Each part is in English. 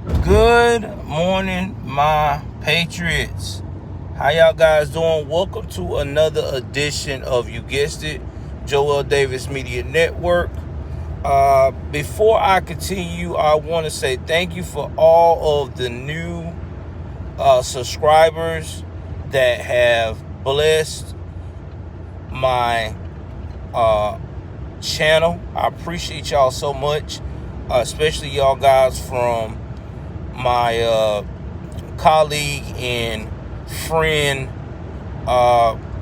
Good morning, my Patriots. How y'all guys doing? Welcome to another edition of, you guessed it, Joel Davis Media Network. Before I continue, I want to say thank you for all of the new subscribers that have blessed my channel. I appreciate y'all so much, especially y'all guys from my colleague and friend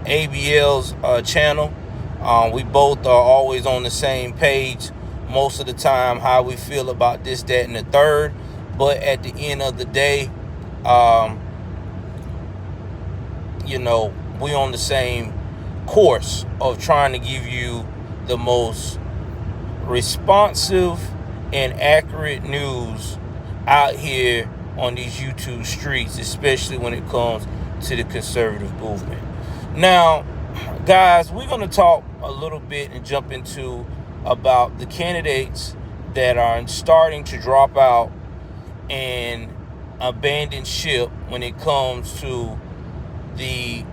ABL's channel. We both are always on the same page most of the time, how we feel about this, that, and the third. But at the end of the day, um, we on the same course of trying to give you the most responsive and accurate news out here on these YouTube streets, especially when it comes to the conservative movement. Now, guys, we're going to talk a little bit and jump into about the candidates that are starting to drop out and abandon ship when it comes to the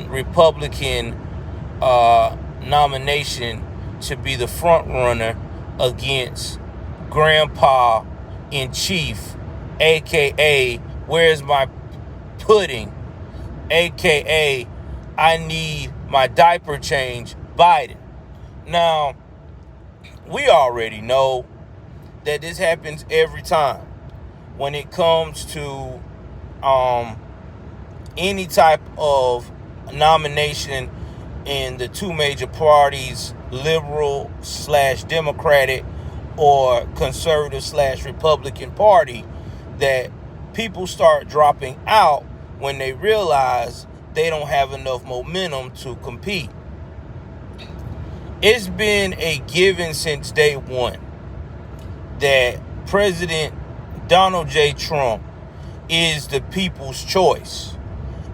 Republican nomination to be the front runner against Grandpa in Chief, aka where's my pudding, aka I need my diaper change, Biden. Now, we already know that this happens every time when it comes to any type of nomination in the two major parties, liberal / democratic or conservative / Republican party, that people start dropping out when they realize they don't have enough momentum to compete. It's been a given since day one that President Donald J. Trump is the people's choice,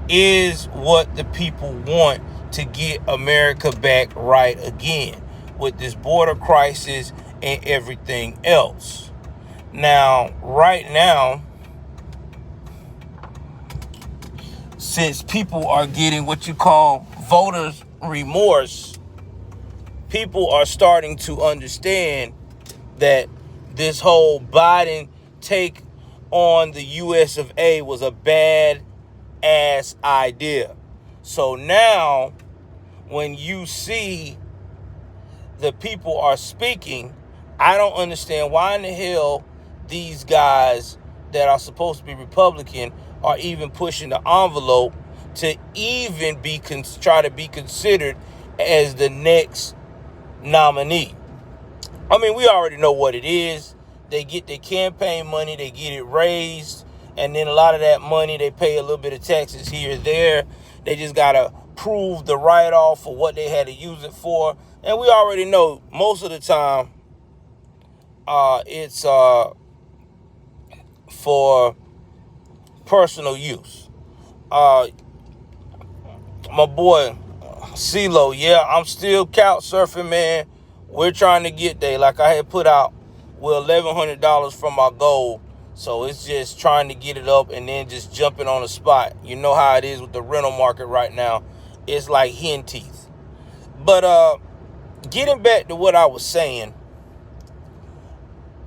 is what the people want to get America back right again with this border crisis and everything else. Now, right now, since people are getting what you call voters' remorse, people are starting to understand that this whole Biden take on the US of A was a bad ass idea. So now, when you see the people are speaking, I don't understand why in the hell these guys that are supposed to be Republican are even pushing the envelope to even try to be considered as the next nominee. I mean, we already know what it is. They get their campaign money, they get it raised, and then a lot of that money, they pay a little bit of taxes here or there. They just got to prove the write-off for what they had to use it for. And we already know most of the time it's for personal use. My boy CeeLo, yeah, I'm still couch surfing, man. We're trying to get there. Like I had put out, we're $1,100 from our goal. So it's just trying to get it up and then just jumping on the spot. You know how it is with the rental market right now. It's like hen teeth. But getting back to what I was saying,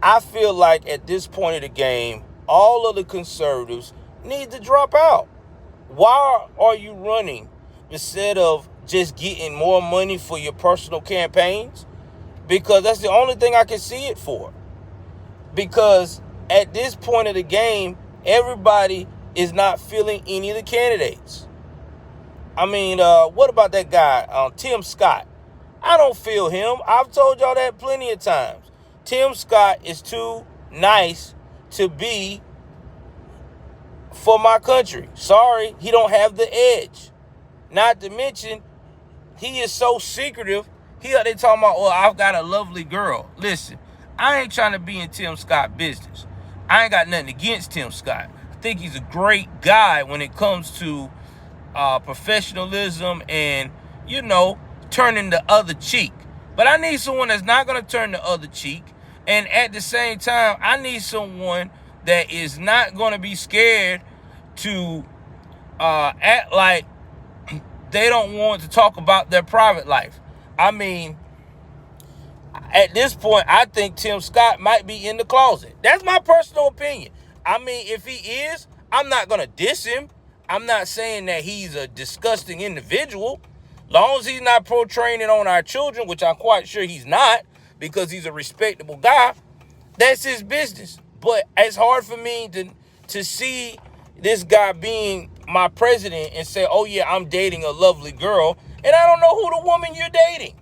I feel like at this point of the game, all of the conservatives need to drop out. Why are you running instead of just getting more money for your personal campaigns? Because that's the only thing I can see it for. Because at this point of the game, everybody is not feeling any of the candidates. I mean, what about that guy, Tim Scott? I don't feel him. I've told y'all that plenty of times. Tim Scott is too nice to be for my country. Sorry, he don't have the edge. Not to mention, he is so secretive. They talking about, oh, I've got a lovely girl. Listen, I ain't trying to be in Tim Scott business. I ain't got nothing against Tim Scott. I think he's a great guy when it comes to professionalism and, turning the other cheek. But I need someone that's not going to turn the other cheek. And at the same time, I need someone that is not going to be scared to act like they don't want to talk about their private life. I mean, at this point, I think Tim Scott might be in the closet. That's my personal opinion. I mean, if he is, I'm not going to diss him. I'm not saying that he's a disgusting individual. Long as he's not portraying it on our children, which I'm quite sure he's not, because he's a respectable guy, that's his business. But it's hard for me to see this guy being my president and say, oh yeah, I'm dating a lovely girl, and I don't know who the woman you're dating.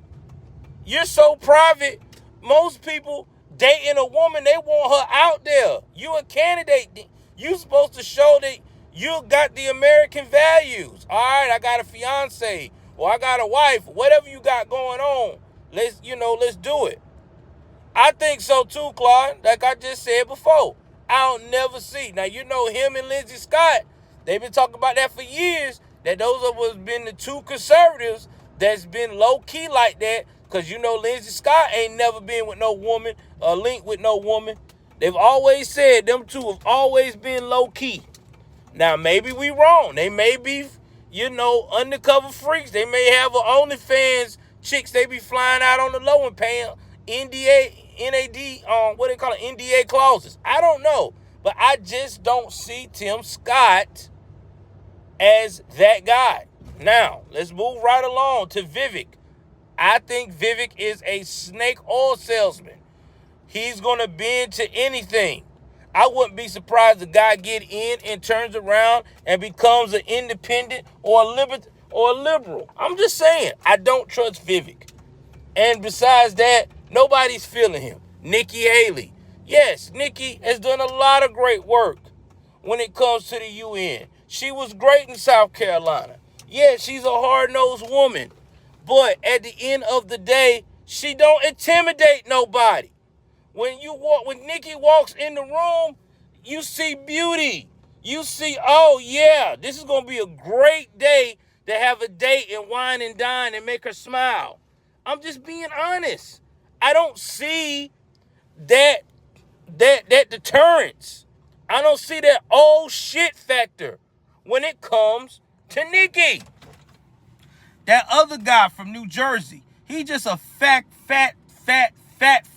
You're so private. Most people dating a woman, they want her out there. You a candidate. You supposed to show that you got the American values. All right, I got a fiance or I got a wife, whatever you got going on. Let's do it. I think so too, Claude. Like I just said before, I don't never see. Now, him and Lindsey Scott, they've been talking about that for years, that those of us been the two conservatives that's been low-key like that, because Lindsey Scott ain't never been with no woman or linked with no woman. They've always said them two have always been low-key. Now, maybe we wrong. They may be, undercover freaks. They may have an OnlyFans chicks they be flying out on the low and paying NDA clauses. I don't know. But I just don't see Tim Scott as that guy. Now, let's move right along to Vivek. I think Vivek is a snake oil salesman. He's going to bend to anything. I wouldn't be surprised the guy get in and turns around and becomes an independent or a liberal. I'm just saying, I don't trust Vivek. And besides that, nobody's feeling him. Nikki Haley. Yes, Nikki has done a lot of great work when it comes to the UN. She was great in South Carolina. Yeah, she's a hard-nosed woman. But at the end of the day, she don't intimidate nobody. When Nikki walks in the room, you see beauty. You see, oh yeah, this is going to be a great day to have a date and wine and dine and make her smile. I'm just being honest. I don't see that deterrence. I don't see that oh shit factor when it comes to Nikki. That other guy from New Jersey, he just a fat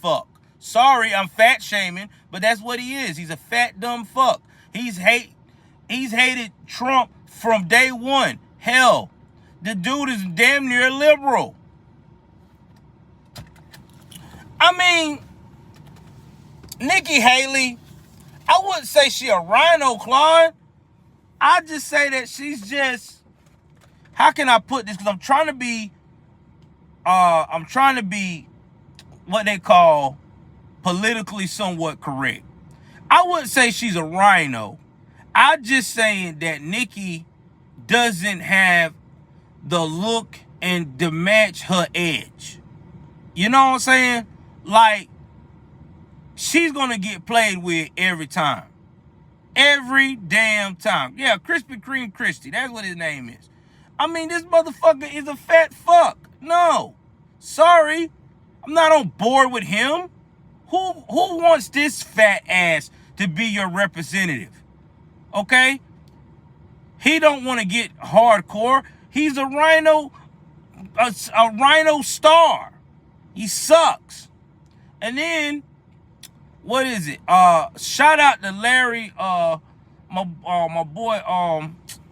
fuck. Sorry, I'm fat shaming, but that's what he is. He's a fat, dumb fuck. He's hated Trump from day one. Hell, the dude is damn near liberal. I mean, Nikki Haley, I wouldn't say she a rhino, Claude. I just say that she's just, how can I put this? Because I'm trying to be what they call politically somewhat correct. I wouldn't say she's a rhino. I'm just saying that Nikki doesn't have the look and to match her edge. You know what I'm saying? Like, she's going to get played with every time. Every damn time. Yeah, Krispy Kreme Christie. That's what his name is. I mean, this motherfucker is a fat fuck. No. Sorry. I'm not on board with him. Who wants this fat ass to be your representative? Okay? He don't want to get hardcore. He's a rhino star. He sucks. And then, what is it? Shout out to Larry, my boy,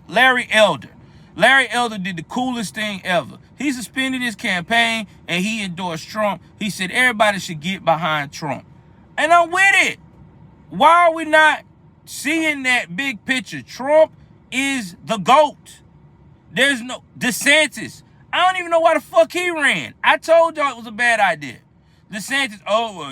Larry Elder. Larry Elder did the coolest thing ever. He suspended his campaign and he endorsed Trump. He said everybody should get behind Trump. And I'm with it. Why are we not seeing that big picture? Trump is the GOAT. There's no DeSantis. I don't even know why the fuck he ran. I told y'all it was a bad idea. DeSantis, oh well,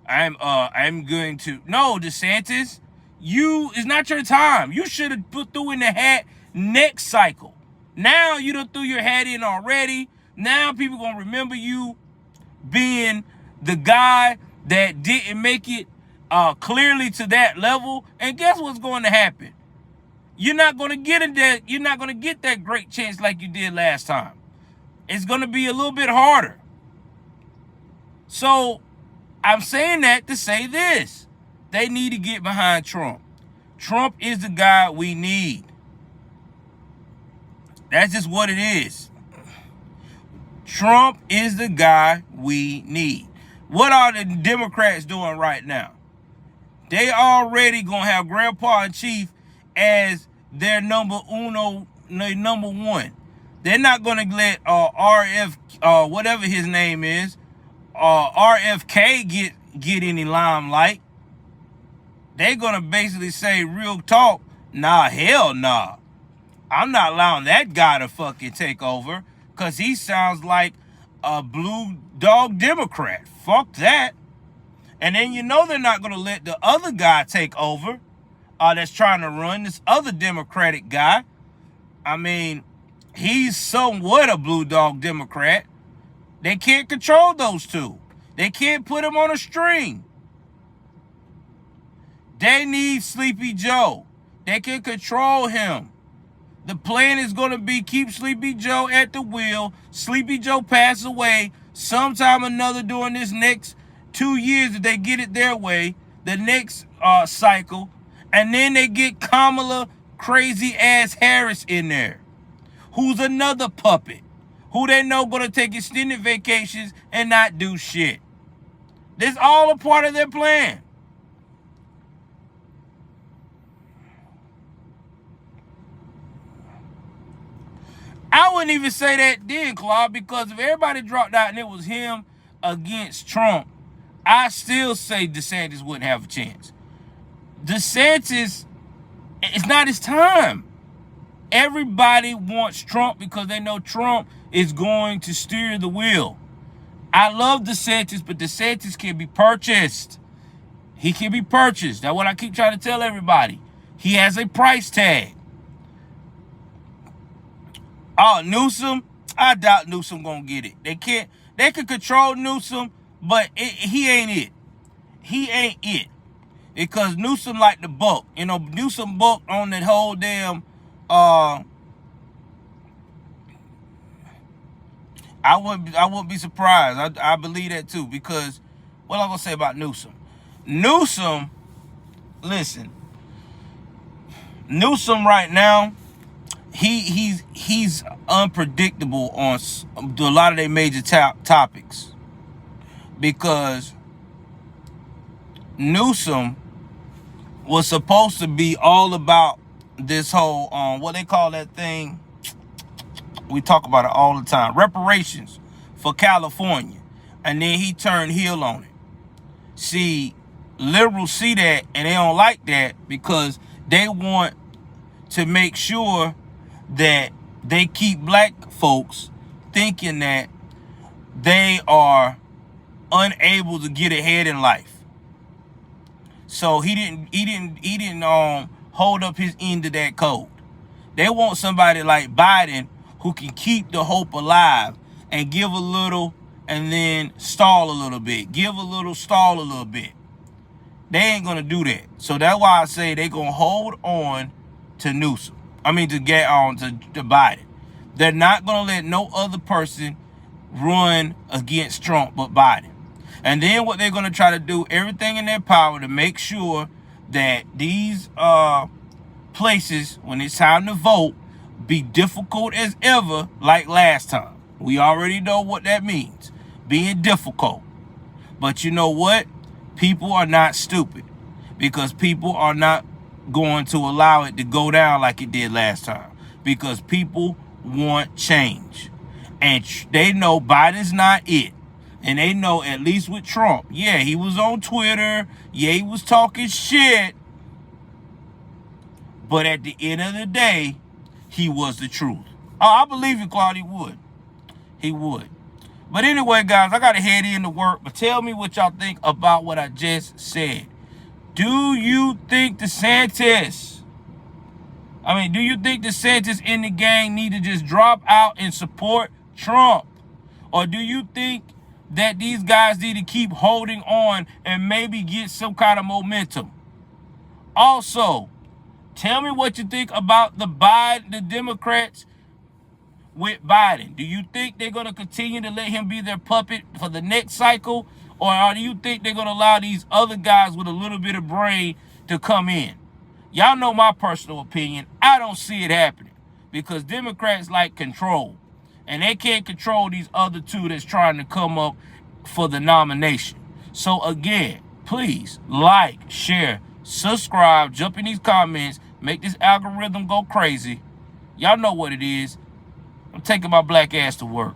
I'm going to. No, DeSantis, it's not your time. You should have put through in the hat next cycle. Now you done threw your hat in already. Now people gonna remember you being the guy that didn't make it clearly to that level. And guess what's going to happen? You're not gonna get that great chance like you did last time. It's gonna be a little bit harder. So I'm saying that to say this. They need to get behind Trump. Trump is the guy we need. That's just what it is. Trump is the guy we need. What are the Democrats doing right now? They already gonna have Grandpa in Chief as their number one. They're not gonna let RF whatever his name is, RFK get any limelight. They're gonna basically say real talk, nah, hell nah. I'm not allowing that guy to fucking take over because he sounds like a blue dog Democrat. Fuck that. And then you know they're not going to let the other guy take over that's trying to run, this other Democratic guy. I mean, he's somewhat a blue dog Democrat. They can't control those two. They can't put him on a string. They need Sleepy Joe. They can control him. The plan is going to be keep Sleepy Joe at the wheel. Sleepy Joe passes away sometime or another during this next 2 years if they get it their way, the next cycle. And then they get Kamala crazy ass Harris in there, who's another puppet, who they know going to take extended vacations and not do shit. This all a part of their plan. I wouldn't even say that then, Claude, because if everybody dropped out and it was him against Trump, I still say DeSantis wouldn't have a chance. DeSantis, it's not his time. Everybody wants Trump because they know Trump is going to steer the wheel. I love DeSantis, but DeSantis can be purchased. He can be purchased. That's what I keep trying to tell everybody. He has a price tag. Oh, Newsom, I doubt Newsom gonna get it. They can control Newsom, but he ain't it. He ain't it. Because Newsom like the buck. You know, Newsom bucked on that whole damn, I wouldn't be surprised. I believe that too, because what I'm gonna say about Newsom. Newsom, listen, Newsom right now, he's unpredictable on a lot of their major topics, because Newsom was supposed to be all about this whole what they call that thing, we talk about it all the time, reparations for California, and then he turned heel on it. See, liberals see that and they don't like that because they want to make sure that they keep black folks thinking that they are unable to get ahead in life. So he didn't hold up his end of that code. They want somebody like Biden who can keep the hope alive and give a little and then stall a little bit. Give a little, stall a little bit. They ain't gonna do that. So that's why I say they gonna hold on to Newsom. To get on to Biden. They're not going to let no other person run against Trump but Biden. And then what they're going to try to do, everything in their power to make sure that these places, when it's time to vote, be difficult as ever like last time. We already know what that means, being difficult. But you know what? People are not stupid, because people are not going to allow it to go down like it did last time, because people want change, and they know Biden's not it, and they know, at least with Trump, yeah, he was on Twitter, yeah, he was talking shit, but at the end of the day, he was the truth. I believe you, Claude, he would. But anyway, guys, I gotta head into work, but tell me what y'all think about what I just said. Do you think DeSantis and the gang need to just drop out and support Trump? Or do you think that these guys need to keep holding on and maybe get some kind of momentum? Also, tell me what you think about the Democrats with Biden. Do you think they're going to continue to let him be their puppet for the next cycle? Or do you think they're going to allow these other guys with a little bit of brain to come in? Y'all know my personal opinion. I don't see it happening because Democrats like control. And they can't control these other two that's trying to come up for the nomination. So again, please like, share, subscribe, jump in these comments, make this algorithm go crazy. Y'all know what it is. I'm taking my black ass to work.